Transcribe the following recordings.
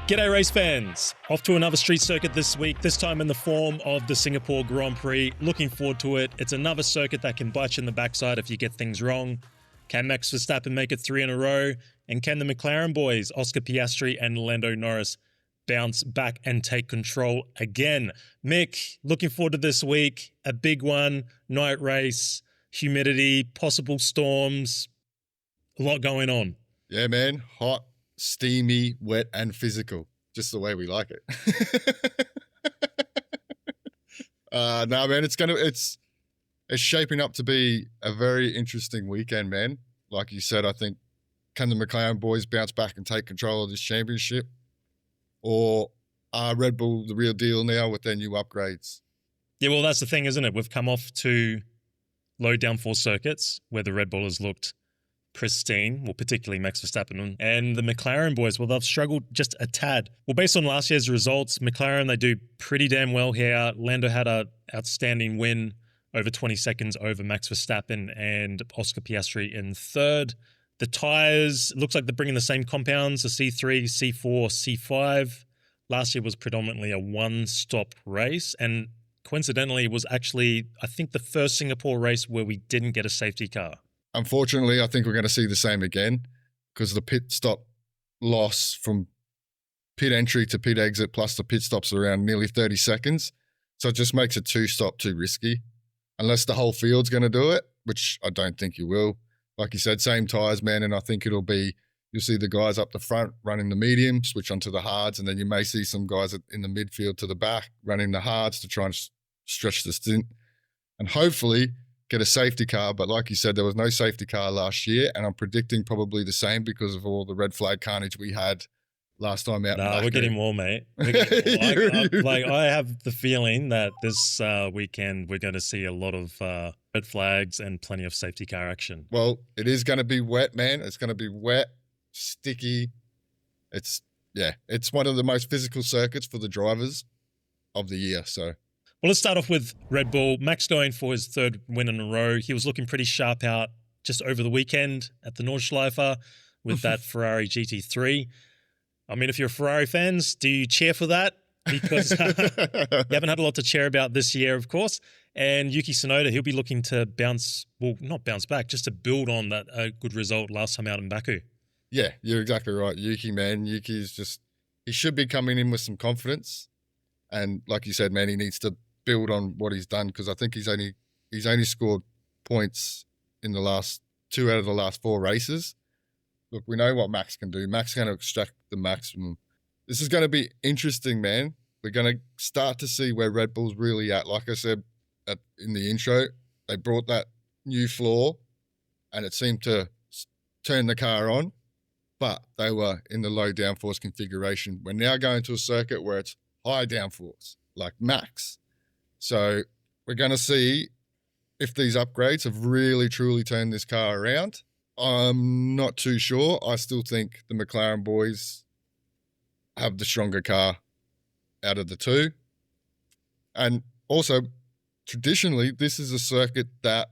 G'day race fans, off to another street circuit this week, this time in the form of the Singapore Grand Prix. Looking forward to it. It's another circuit that can bite you in the backside if you get things wrong. Can Max Verstappen make it 3 in a row? And can the McLaren boys, Oscar Piastri and Lando Norris, bounce back and take control again? Mick, looking forward to this week. A big one, night race, humidity, possible storms, a lot going on. Yeah, man. Hot, steamy, wet, and physical. Just the way we like it. No, man, it's shaping up to be a very interesting weekend, man. Like you said, I think, can the McLaren boys bounce back and take control of this championship? Or are Red Bull the real deal now with their new upgrades? Yeah, well, that's the thing, isn't it? We've come off to low downforce circuits where the Red Bull has looked pristine, well, particularly Max Verstappen, and the McLaren boys, well, they've struggled just a tad. Well, based on last year's results, McLaren, they do pretty damn well here. Lando had an outstanding win over 20 seconds over Max Verstappen and Oscar Piastri in third. The tyres, looks like they're bringing the same compounds, a C3, C4, C5. Last year was predominantly a one-stop race, and coincidentally, it was actually, I think, the first Singapore race where we didn't get a safety car. Unfortunately, I think we're going to see the same again because the pit stop loss from pit entry to pit exit plus the pit stops around nearly 30 seconds. So it just makes a two-stop too risky. Unless the whole field's going to do it, which I don't think you will. Like you said, same tyres, man, and I think you'll see the guys up the front running the medium, switch onto the hards, and then you may see some guys in the midfield to the back running the hards to try and stretch the stint. And hopefully get a safety car, but like you said, there was no safety car last year, and I'm predicting probably the same because of all the red flag carnage we had last time out. No, we're getting more, mate. I have the feeling that this weekend we're going to see a lot of red flags and plenty of safety car action. Well, it is going to be wet, man. It's going to be wet, sticky. It's one of the most physical circuits for the drivers of the year, so. Well, let's start off with Red Bull. Max going for his third win in a row. He was looking pretty sharp out just over the weekend at the Nordschleife with that Ferrari GT3. I mean, if you're Ferrari fans, do you cheer for that? Because you haven't had a lot to cheer about this year, of course. And Yuki Tsunoda, he'll be looking to not bounce back, just to build on that good result last time out in Baku. Yeah, you're exactly right. Yuki, man. He should be coming in with some confidence. And like you said, man, he needs to build on what he's done because I think he's only scored points in the last 2 out of the last 4 races. Look, we know what Max can do. Max is going to extract the maximum. This is going to be interesting, man. We're going to start to see where Red Bull's really at. Like I said in the intro, they brought that new floor and it seemed to turn the car on, but they were in the low downforce configuration. We're now going to a circuit where it's high downforce, like Max. So we're going to see if these upgrades have really, truly turned this car around. I'm not too sure. I still think the McLaren boys have the stronger car out of the two. And also, traditionally, this is a circuit that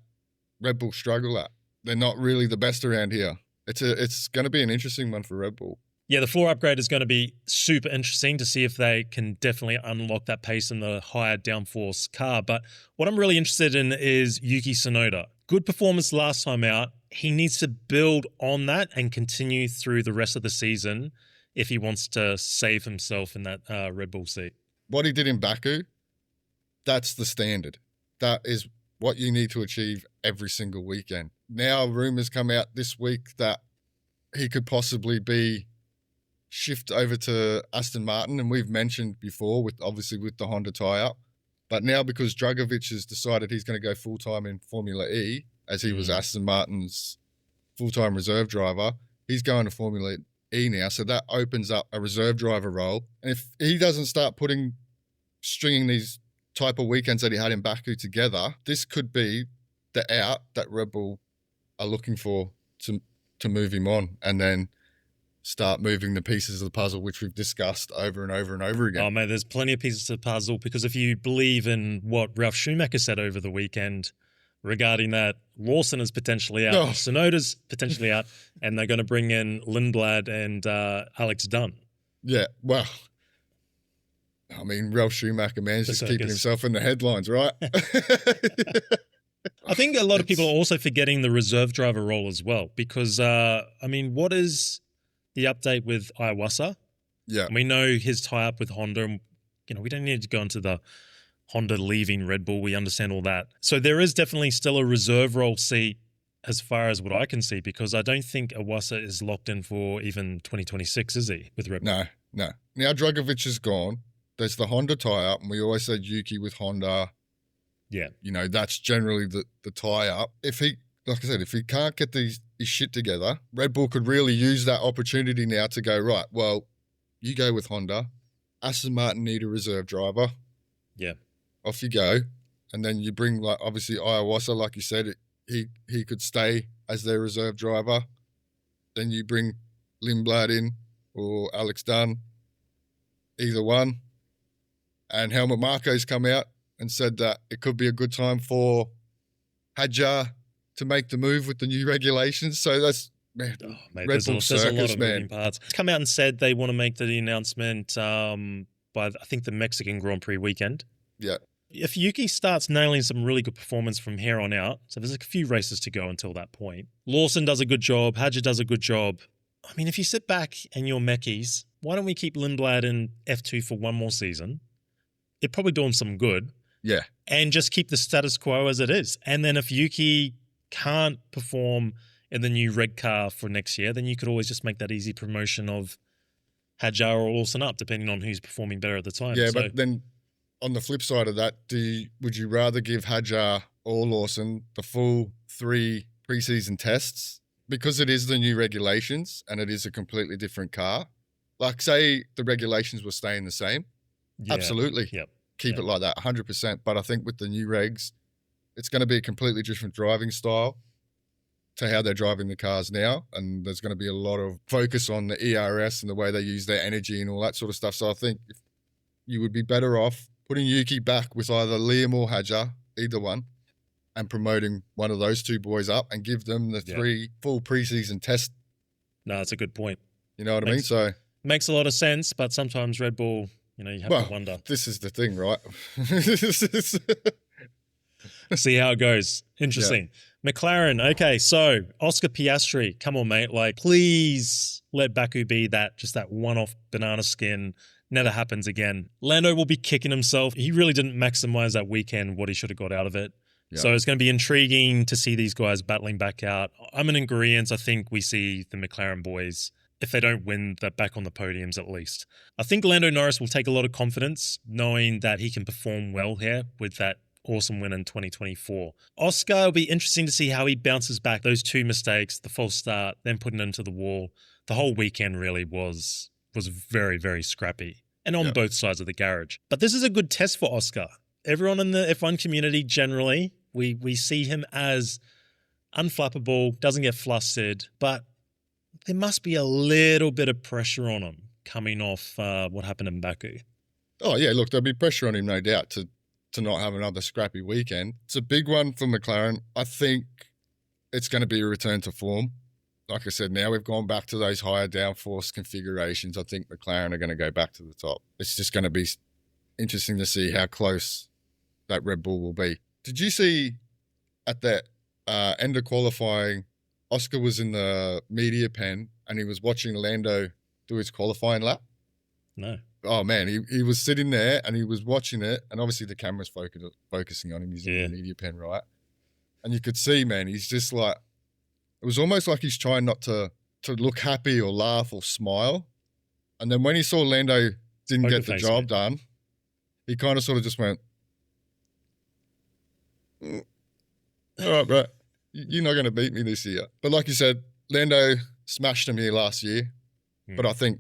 Red Bull struggle at. They're not really the best around here. It's going to be an interesting one for Red Bull. Yeah, the floor upgrade is going to be super interesting to see if they can definitely unlock that pace in the higher downforce car. But what I'm really interested in is Yuki Tsunoda. Good performance last time out. He needs to build on that and continue through the rest of the season if he wants to save himself in that Red Bull seat. What he did in Baku, that's the standard. That is what you need to achieve every single weekend. Now, rumors come out this week that he could possibly shift over to Aston Martin, and we've mentioned before with the Honda tie-up. But now because Dragovic has decided he's going to go full-time in Formula E, as he was Aston Martin's full-time reserve driver, he's going to Formula E now. So that opens up a reserve driver role. And if he doesn't start stringing these type of weekends that he had in Baku together, this could be the out that Red Bull are looking for to move him on. And then start moving the pieces of the puzzle, which we've discussed over and over and over again. Oh, man, there's plenty of pieces to the puzzle because if you believe in what Ralf Schumacher said over the weekend regarding that, Lawson is potentially out, Tsunoda's potentially out, and they're going to bring in Lindblad and Alex Dunn. Yeah, well, I mean, Ralph Schumacher, man, is The just keeping circus. himself in the headlines, right? I think a lot of people are It's- also forgetting the reserve driver role as well because, I mean, what is the update with Iwasa? Yeah, And we know his tie-up with Honda. And, we don't need to go into the Honda leaving Red Bull. We understand all that. So there is definitely still a reserve role seat as far as what I can see because I don't think Iwasa is locked in for even 2026, is he, with Red Bull? no. Now Dragovic is gone. There's the Honda tie-up, and we always said Yuki with Honda. Yeah. That's generally the tie-up. If he, like I said, if he can't get his shit together, Red Bull could really use that opportunity now to go, right, well, you go with Honda. Aston Martin need a reserve driver. Yeah. Off you go. And then you bring, like, obviously Iwasa, like you said, he could stay as their reserve driver. Then you bring Lindblad in or Alex Dunn, either one. And Helmut Marko's come out and said that it could be a good time for Hadjar to make the move with the new regulations. So that's, man, Mate, Red there's Bull a lot circus, of moving man. parts. Come out and said they want to make the announcement by, I think, the Mexican Grand Prix weekend. Yeah. If Yuki starts nailing some really good performance from here on out, so there's a few races to go until that point. Lawson does a good job. Hadjar does a good job. I mean, if you sit back and you're Meckies, why don't we keep Lindblad in F2 for one more season? It'd probably do him some good. Yeah. And just keep the status quo as it is. And then if Yuki can't perform in the new red car for next year, then you could always just make that easy promotion of Hadjar or Lawson up, depending on who's performing better at the time. Yeah, but then on the flip side of that, would you rather give Hadjar or Lawson the full 3 preseason tests? Because it is the new regulations and it is a completely different car. Like, say the regulations were staying the same. yeah, Absolutely. Yep. Keep it like that, 100%. But I think with the new regs, it's going to be a completely different driving style to how they're driving the cars now. And there's going to be a lot of focus on the ERS and the way they use their energy and all that sort of stuff. So I think if you would be better off putting Yuki back with either Liam or Hadjar, either one, and promoting one of those two boys up and give them the 3 full preseason tests. No, that's a good point. You know what I mean? So makes a lot of sense, but sometimes Red Bull, you have to wonder. This is the thing, right? See how it goes. Interesting. Yeah. McLaren. Okay, so Oscar Piastri, come on, mate. Like, please let Baku be that one-off banana skin. Never happens again. Lando will be kicking himself. He really didn't maximize that weekend what he should have got out of it. Yeah. So it's going to be intriguing to see these guys battling back out. I'm in agreement. I think we see the McLaren boys, if they don't win, they're back on the podiums at least. I think Lando Norris will take a lot of confidence knowing that he can perform well here with that awesome win in 2024. Oscar, will be interesting to see how he bounces back. Those 2 mistakes, the false start, then putting it into the wall. The whole weekend really was very, very scrappy and on both sides of the garage. But this is a good test for Oscar. Everyone in the F1 community generally, we see him as unflappable, doesn't get flustered, but there must be a little bit of pressure on him coming off what happened in Baku. Oh, yeah, look, there'll be pressure on him, no doubt, to not have another scrappy weekend. It's a big one for McLaren. I think it's going to be a return to form. Like I said, now we've gone back to those higher downforce configurations. I think McLaren are going to go back to the top. It's just going to be interesting to see how close that Red Bull will be. Did you see at that end of qualifying, Oscar was in the media pen and he was watching Lando do his qualifying lap? No. Oh, man, he was sitting there and he was watching it. And obviously the camera's focusing on him. He's in the media pen, right? And you could see, man, he's just like, it was almost like he's trying not to look happy or laugh or smile. And then when he saw Lando didn't get the job done, he kind of sort of just went, all right, bro, you're not going to beat me this year. But like you said, Lando smashed him here last year. But I think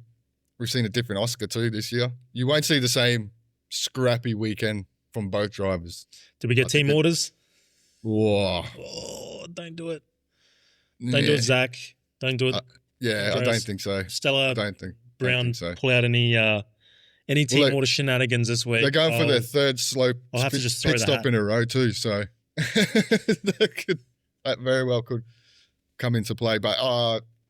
we've seen a different Oscar too this year. You won't see the same scrappy weekend from both drivers. Did we get team orders? Whoa. Oh, don't do it. Don't do it, Zach. Don't do it. Yeah, Andreas. I don't think so. Stella, I don't think Brown so. Pull out any team order shenanigans this week. They're going for their 3rd slow pit stop in a row too, so that very well could come into play. But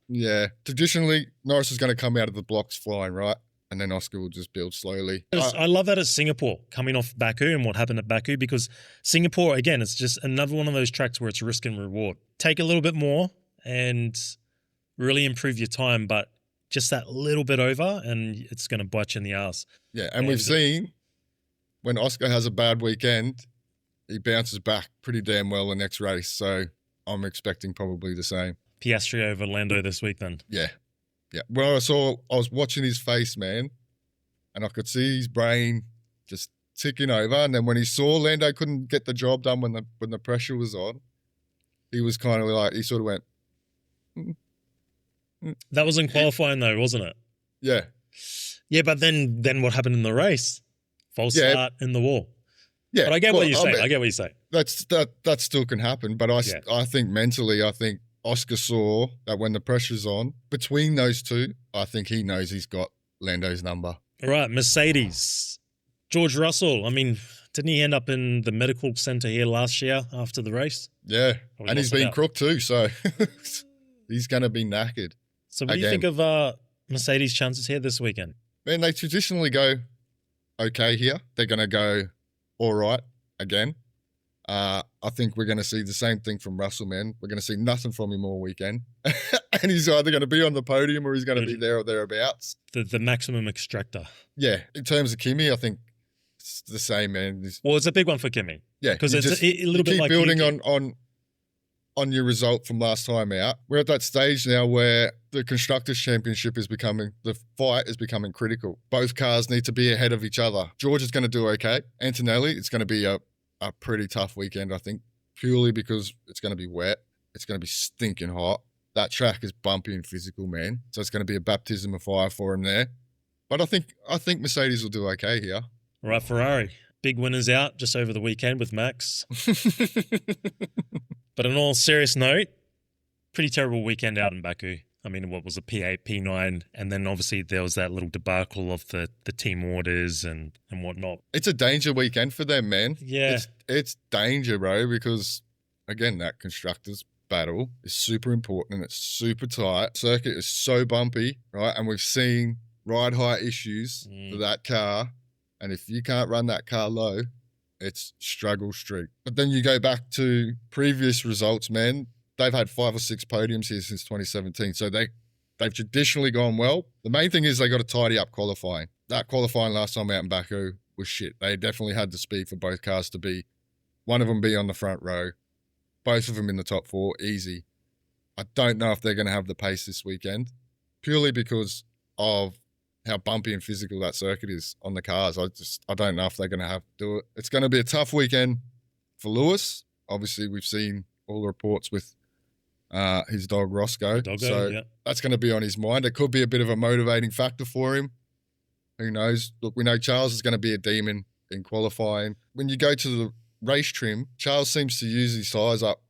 yeah, traditionally Norris is going to come out of the blocks flying, right? and then Oscar will just build slowly. I love that at Singapore, coming off Baku and what happened at Baku, because Singapore, again, it's just another one of those tracks where it's risk and reward. Take a little bit more and really improve your time, but just that little bit over and it's going to bite you in the ass. Yeah, and we've seen when Oscar has a bad weekend, he bounces back pretty damn well the next race. So I'm expecting probably the same. Piastri over Lando this week then. Yeah. Well, I was watching his face, man, and I could see his brain just ticking over. And then when he saw Lando couldn't get the job done when the pressure was on, he was kind of like, he sort of went. That was in qualifying though, wasn't it? Yeah. Yeah, but then what happened in the race? False start in the wall. Yeah. But I get what you're saying. I get what you're saying. That still can happen. But I think mentally, Oscar saw that when the pressure's on, between those two, I think he knows he's got Lando's number. All right, Mercedes. George Russell, I mean, didn't he end up in the medical centre here last year after the race? Yeah, and he's been crooked too, so he's going to be knackered. So what do you think of Mercedes' chances here this weekend? Man, they traditionally go okay here. They're going to go all right again. I think we're going to see the same thing from Russell, man. We're going to see nothing from him all weekend. And he's either going to be on the podium or he's going to be there or thereabouts. The maximum extractor. Yeah. In terms of Kimi, I think it's the same, man. Well, it's a big one for Kimi. Yeah. Because it's a little bit like building on your result from last time out. We're at that stage now where the Constructors' Championship the fight is becoming critical. Both cars need to be ahead of each other. George is going to do okay. Antonelli, it's going to be a pretty tough weekend, I think, purely because it's going to be wet. It's going to be stinking hot. That track is bumpy and physical, man. So it's going to be a baptism of fire for him there. But I think Mercedes will do okay here. All right, Ferrari. Big winners out just over the weekend with Max. But on all serious note, pretty terrible weekend out in Baku. I mean, what was it, P8, P9? And then obviously there was that little debacle of the team orders and whatnot. It's a danger weekend for them, man. Yeah. It's danger, bro, because, again, that Constructors battle is super important and it's super tight. Circuit is so bumpy, right? And we've seen ride height issues for that car. And if you can't run that car low, it's struggle streak. But then you go back to previous results, man. They've had 5 or 6 podiums here since 2017. So they've traditionally gone well. The main thing is they got to tidy up qualifying. That qualifying last time out in Baku was shit. They definitely had the speed for both cars to be, one of them be on the front row, both of them in the top 4, easy. I don't know if they're going to have the pace this weekend, purely because of how bumpy and physical that circuit is on the cars. I don't know if they're going to have to do it. It's going to be a tough weekend for Lewis. Obviously, we've seen all the reports with his dog Roscoe. That's going to be on his mind. It could be a bit of a motivating factor for him. Who knows? Look, we know Charles is going to be a demon in qualifying. When you go to the race trim, Charles seems to use his tyres up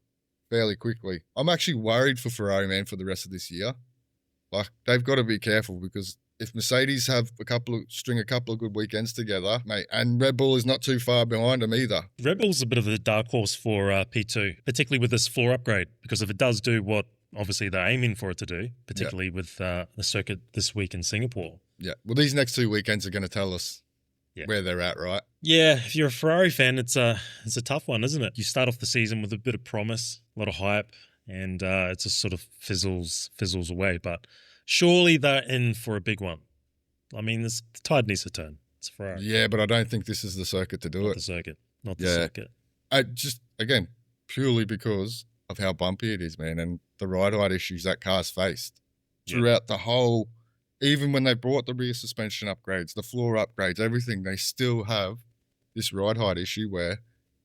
fairly quickly. I'm actually worried for Ferrari, man, for the rest of this year. Like, they've got to be careful because if Mercedes have string a couple of good weekends together, mate, and Red Bull is not too far behind them either. Red Bull's a bit of a dark horse for P2, particularly with this floor upgrade, because if it does do what obviously they're aiming for it to do, particularly with the circuit this week in Singapore. Yeah. Well, these next 2 weekends are going to tell us where they're at, right? Yeah. If you're a Ferrari fan, it's a tough one, isn't it? You start off the season with a bit of promise, a lot of hype, and it just sort of fizzles away. But surely they're in for a big one. I mean, the tide needs to turn. It's Ferrari. Yeah, but I don't think this is the circuit to do it. Not the circuit. I just, again, purely because of how bumpy it is, man, and the ride height issues that car's faced throughout the whole, even when they brought the rear suspension upgrades, the floor upgrades, everything, they still have this ride height issue where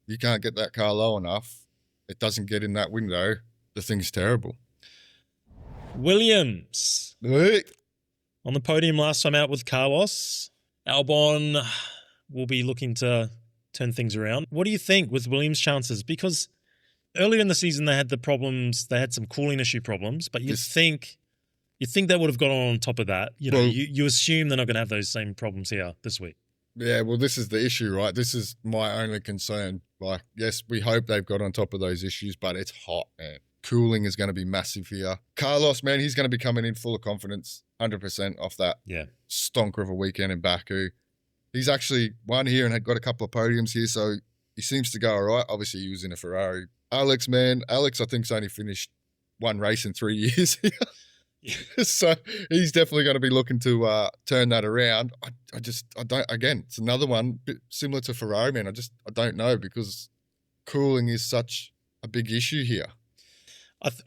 you can't get that car low enough. It doesn't get in that window. The thing's terrible. Williams. On the podium last time out with Carlos. Albon will be looking to turn things around. What do you think with Williams' chances? Because earlier in the season they had the problems, they had some cooling issue problems, but you'd think they would have got on top of that. You know, you assume they're not going to have those same problems here this week. Yeah, well, this is the issue, right? This is my only concern. Like, yes, we hope they've got on top of those issues, but it's hot, man. cooling is going to be massive here. Carlos, man, he's going to be coming in full of confidence, 100% off that stonker of a weekend in Baku. He's actually won here and had got a couple of podiums here, so he seems to go all right. Obviously, he was in a Ferrari. Alex, I think's only finished one race in 3 years here. So he's definitely going to be looking to turn that around. I don't, again, it's another one bit similar to Ferrari, man. I don't know, because cooling is such a big issue here.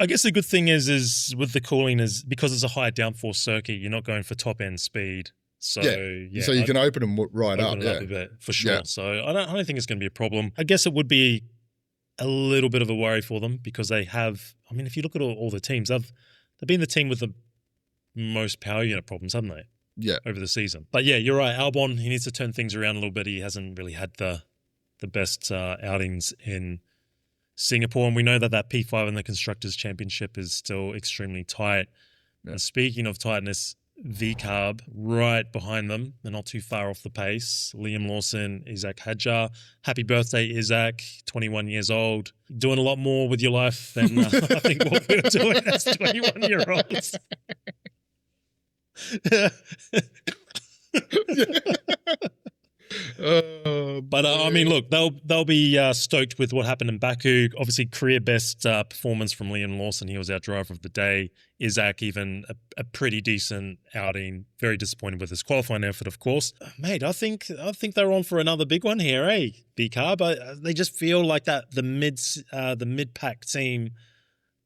I guess the good thing is with the cooling is because it's a high downforce circuit, you're not going for top end speed. So so you can open them right up. A bit, for sure. Yeah. So I don't think it's going to be a problem. I guess it would be a little bit of a worry for them because they have. I mean, if you look at all the teams, they've been the team with the most power unit problems, haven't they? Yeah. Over the season. But yeah, you're right. Albon, he needs to turn things around a little bit. He hasn't really had the best outings in Singapore, and we know that P5 in the Constructors' Championship is still extremely tight. Yeah. And speaking of tightness, VCAB right behind them. They're not too far off the pace. Liam Lawson, Isaac Hadjar. Happy birthday, Isaac, 21 years old. Doing a lot more with your life than I think what we're doing as 21-year-olds. But I mean, look, they'll be stoked with what happened in Baku. Obviously, career best performance from Liam Lawson. He was our driver of the day. Isaac, even a pretty decent outing. Very disappointed with his qualifying effort, of course. Mate, I think they're on for another big one here, eh? B-Car, but they just feel like that the mid-pack team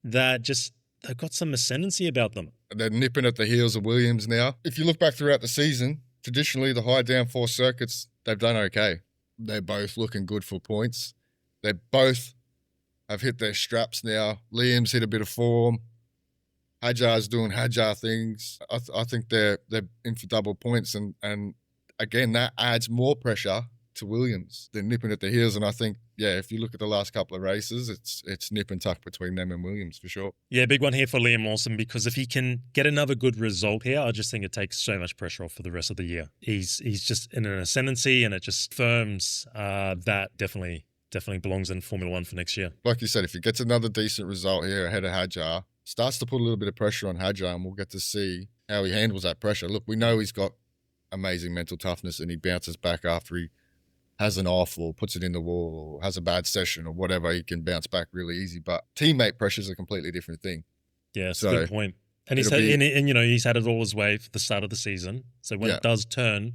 that just they've got some ascendancy about them. They're nipping at the heels of Williams now. If you look back throughout the season, traditionally the high downforce circuits, they've done okay. They're both looking good for points. They both have hit their straps now. Liam's hit a bit of form. Hadjar's doing Hadjar things. I think they're in for double points, and again that adds more pressure to Williams. They're nipping at the heels, and I think if you look at the last couple of races, it's nip and tuck between them and Williams for sure. Yeah, big one here for Liam Lawson, because if he can get another good result here, I just think it takes so much pressure off for the rest of the year. He's just in an ascendancy, and it just firms that definitely belongs in Formula One for next year. Like you said, if he gets another decent result here ahead of Hadjar, starts to put a little bit of pressure on Hadjar, and we'll get to see how he handles that pressure. Look, we know he's got amazing mental toughness, and he bounces back after he has an off or puts it in the wall or has a bad session or whatever. He can bounce back really easy. But teammate pressure is a completely different thing. Yeah, it's a good point. And he's had it all his way for the start of the season. So when it does turn,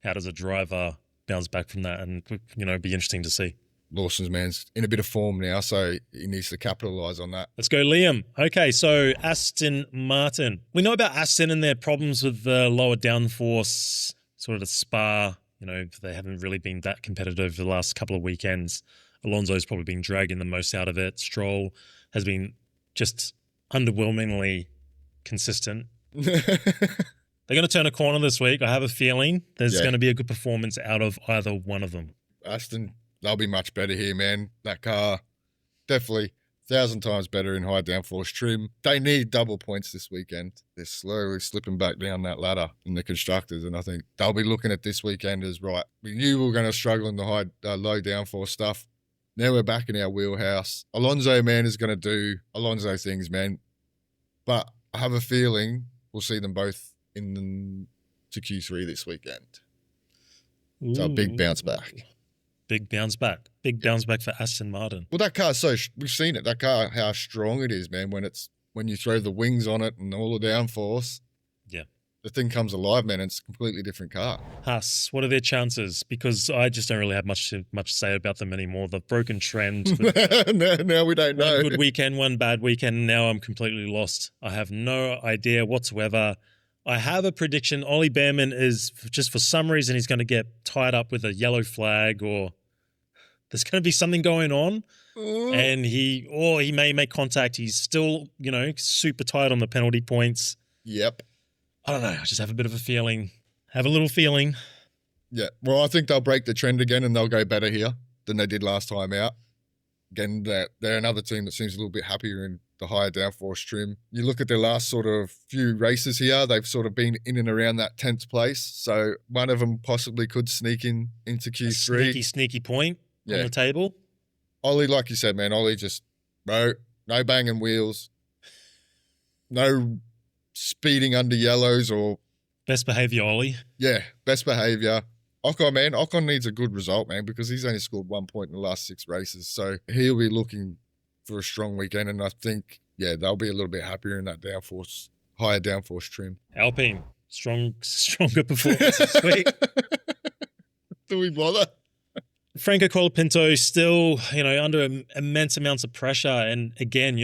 how does a driver bounce back from that? And it'd be interesting to see. Lawson's man's in a bit of form now, so he needs to capitalise on that. Let's go, Liam. Okay, so Aston Martin. We know about Aston and their problems with the lower downforce, sort of the Spa. They haven't really been that competitive the last couple of weekends. Alonso's probably been dragging the most out of it. Stroll has been just underwhelmingly consistent. They're going to turn a corner this week. I have a feeling there's going to be a good performance out of either one of them. Aston, they'll be much better here, man. That car, definitely 1,000 times better in high downforce trim. They need double points this weekend. They're slowly slipping back down that ladder in the constructors, and I think they'll be looking at this weekend as right. We knew we were going to struggle in the low downforce stuff. Now we're back in our wheelhouse. Alonso, man, is going to do Alonso things, man. But I have a feeling we'll see them both to Q3 this weekend. Ooh. So a big bounce back. Big bounce back. Big bounce back for Aston Martin. Well, that car, we've seen it. That car, how strong it is, man. When you throw the wings on it and all the downforce, the thing comes alive, man. It's a completely different car. Haas, what are their chances? Because I just don't really have much to say about them anymore. The broken trend. Now we don't know. One good weekend, one bad weekend. Now I'm completely lost. I have no idea whatsoever. I have a prediction. Ollie Behrman is, just for some reason, he's going to get tied up with a yellow flag, or there's going to be something going on. And he may make contact. He's still, super tight on the penalty points. Yep. I don't know. I just have a bit of a feeling. Have a little feeling. Yeah. Well, I think they'll break the trend again and they'll go better here than they did last time out. Again, they're another team that seems a little bit happier in the higher downforce trim. You look at their last sort of few races here, they've sort of been in and around that 10th place. So one of them possibly could sneak into Q3. Sneaky point on the table. Ollie, like you said, man, Ollie just, bro, No banging wheels. No speeding under yellows or Best behaviour, Ollie. best behaviour. Ocon needs a good result, man, because he's only scored 1 point in the last 6 races. So he'll be looking for a strong weekend, and I think, they'll be a little bit happier in that higher downforce trim. Alpine, stronger performance this week. Do we bother? Franco Colapinto still, under immense amounts of pressure. And again,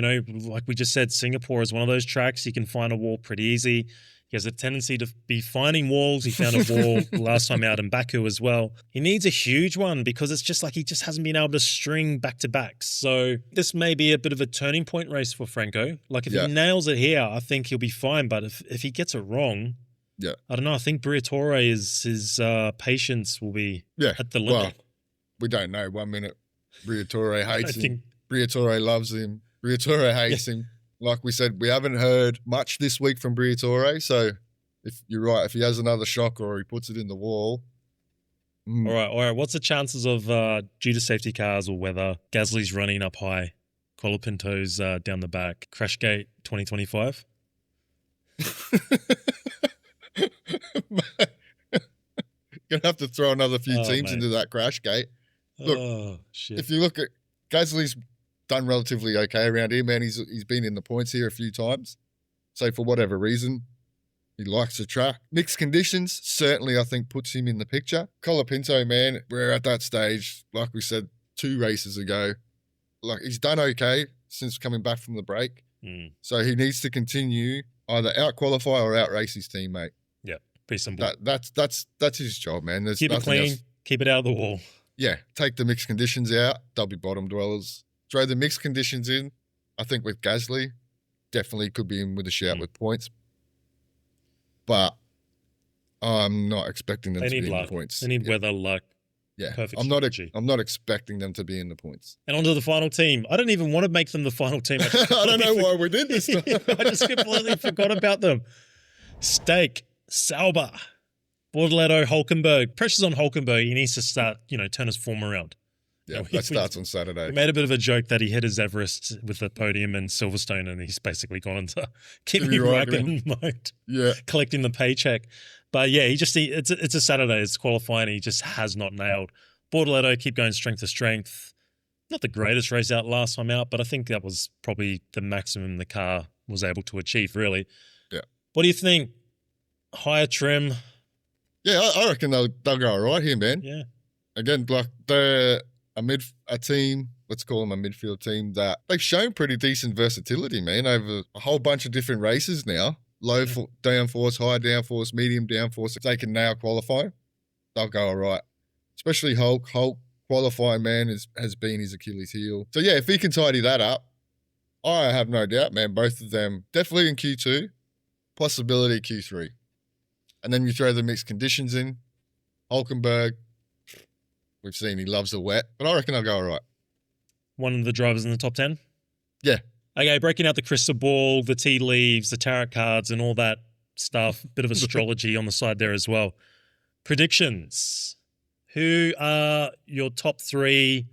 like we just said, Singapore is one of those tracks you can find a wall pretty easy. He has a tendency to be finding walls. He found a wall last time out in Baku as well. He needs a huge one because it's just like he just hasn't been able to string back-to-back. So this may be a bit of a turning point race for Franco. Like if he nails it here, I think he'll be fine. But if he gets it wrong, I don't know. I think Briatore his patience will be at the limit. Well, we don't know. 1 minute, Briatore hates him. Briatore loves him. Briatore hates him. Like we said, we haven't heard much this week from Briatore. So if you're right, if he has another shock or he puts it in the wall. All right. What's the chances of, due to safety cars or weather, Gasly's running up high, Colapinto's down the back, Crashgate 2025? Gonna have to throw another few teams into that Crashgate. Look, if you look at Gasly's done relatively okay around here, man. He's been in the points here a few times. So for whatever reason, he likes the track. Mixed conditions certainly, I think, puts him in the picture. Colapinto, man, we're at that stage, like we said 2 races ago. Like he's done okay since coming back from the break. So he needs to continue either out-qualify or out-race his teammate. Yeah, pretty simple. That's his job, man. There's keep it clean, keep it out of the wall. Yeah, take the mixed conditions out. They'll be bottom dwellers. Throw the mixed conditions in. I think with Gasly, definitely could be in with a shout with points. But I'm not expecting them to be in the points. They need weather, luck. Yeah, perfect. I'm not expecting them to be in the points. And on to the final team. I don't even want to make them the final team. I don't know why we did this time. I just completely forgot about them. Stake, Sauber, Bortoleto, Hulkenberg. Pressure's on Hulkenberg. He needs to start, turn his form around. Yeah, that starts on Saturday. We made a bit of a joke that he hit his Everest with the podium in Silverstone, and he's basically gone into Kimi Räikkönen mode, collecting the paycheck. But yeah, it's a Saturday, it's qualifying, he just has not nailed. Bortoleto, keep going strength to strength. Not the greatest race out last time out, but I think that was probably the maximum the car was able to achieve, really. Yeah. What do you think? Higher trim? Yeah, I reckon they'll go all right here, man. Yeah. Again, like they're a team, let's call them a midfield team, that they've shown pretty decent versatility, man, over a whole bunch of different races now. Low downforce, high downforce, medium downforce. If they can nail qualifying, they'll go all right. Especially Hulk. Hulk qualifying, man, has been his Achilles heel. So yeah, if he can tidy that up, I have no doubt, man, both of them definitely in Q2, possibility Q3. And then you throw the mixed conditions in. Hulkenberg, we've seen he loves the wet, but I reckon they'll go all right. One of the drivers in the top 10? Yeah. Okay, breaking out the crystal ball, the tea leaves, the tarot cards, and all that stuff. Bit of astrology on the side there as well. Predictions. Who are your top 3,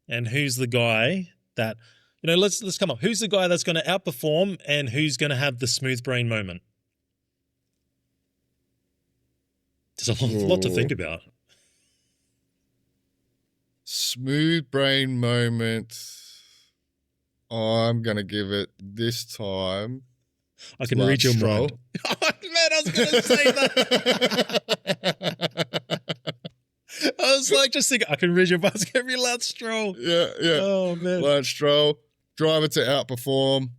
and who's the guy that, let's come up. Who's the guy that's going to outperform, and who's going to have the smooth brain moment? There's a lot to think about. Smooth brain moment. I'm going to give it this time. I can read your mind. Oh, man, I was going to say that. I was like, just thinking, I can read your mind. It's going to be Lance Stroll. Yeah. Oh, man. Lance Stroll. Driver to outperform.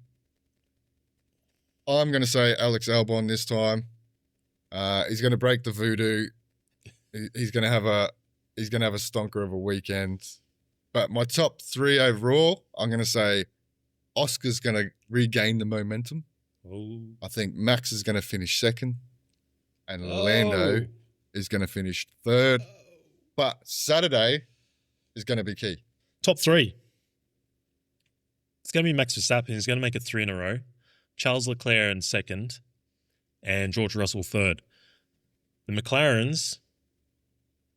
I'm going to say Alex Albon this time. He's going to break the voodoo. He's going to have a stonker of a weekend. But my top 3 overall, I'm going to say Oscar's going to regain the momentum. Ooh. I think Max is going to finish 2nd. And Lando is going to finish 3rd. But Saturday is going to be key. Top 3. It's going to be Max Verstappen. He's going to make it 3 in a row. Charles Leclerc in 2nd. And George Russell 3rd. The McLarens,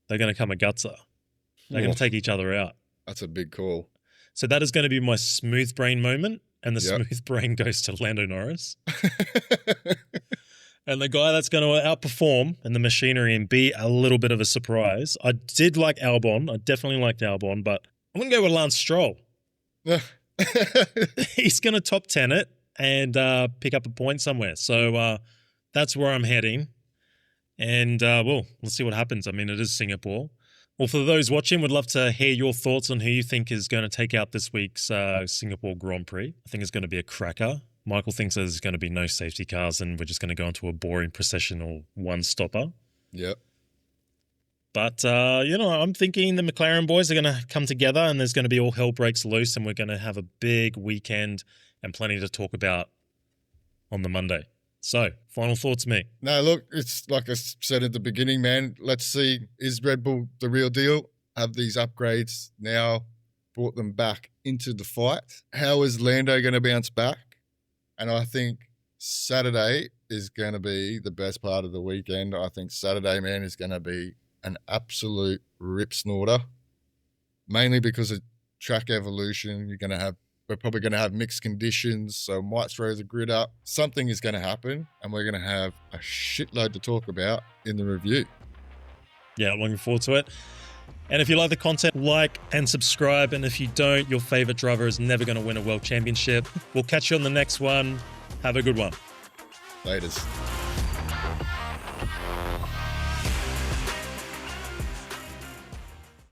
they're going to come a gutser. They're going to take each other out. That's a big call. So that is going to be my smooth brain moment. And the Yep. smooth brain goes to Lando Norris. And the guy that's going to outperform in the machinery and be a little bit of a surprise. I did like Albon. I definitely liked Albon, but I'm going to go with Lance Stroll. He's going to top 10 it and pick up a point somewhere. So that's where I'm heading. And, well, let's see what happens. I mean, it is Singapore. Well, for those watching, would love to hear your thoughts on who you think is going to take out this week's Singapore Grand Prix. I think it's going to be a cracker. Michael thinks there's going to be no safety cars and we're just going to go into a boring processional one-stopper. Yep. But, I'm thinking the McLaren boys are going to come together and there's going to be all hell breaks loose and we're going to have a big weekend and plenty to talk about on the Monday. So, final thoughts, me. No, look, it's like I said at the beginning, man. Let's see, is Red Bull the real deal? Have these upgrades now brought them back into the fight? How is Lando going to bounce back? And I think Saturday is going to be the best part of the weekend. I think Saturday, man, is going to be an absolute rip snorter, mainly because of track evolution. We're probably going to have mixed conditions, so might throw the grid up. Something is going to happen, and we're going to have a shitload to talk about in the review. Yeah, looking forward to it. And if you like the content, like and subscribe. And if you don't, your favorite driver is never going to win a world championship. We'll catch you on the next one. Have a good one. Laters.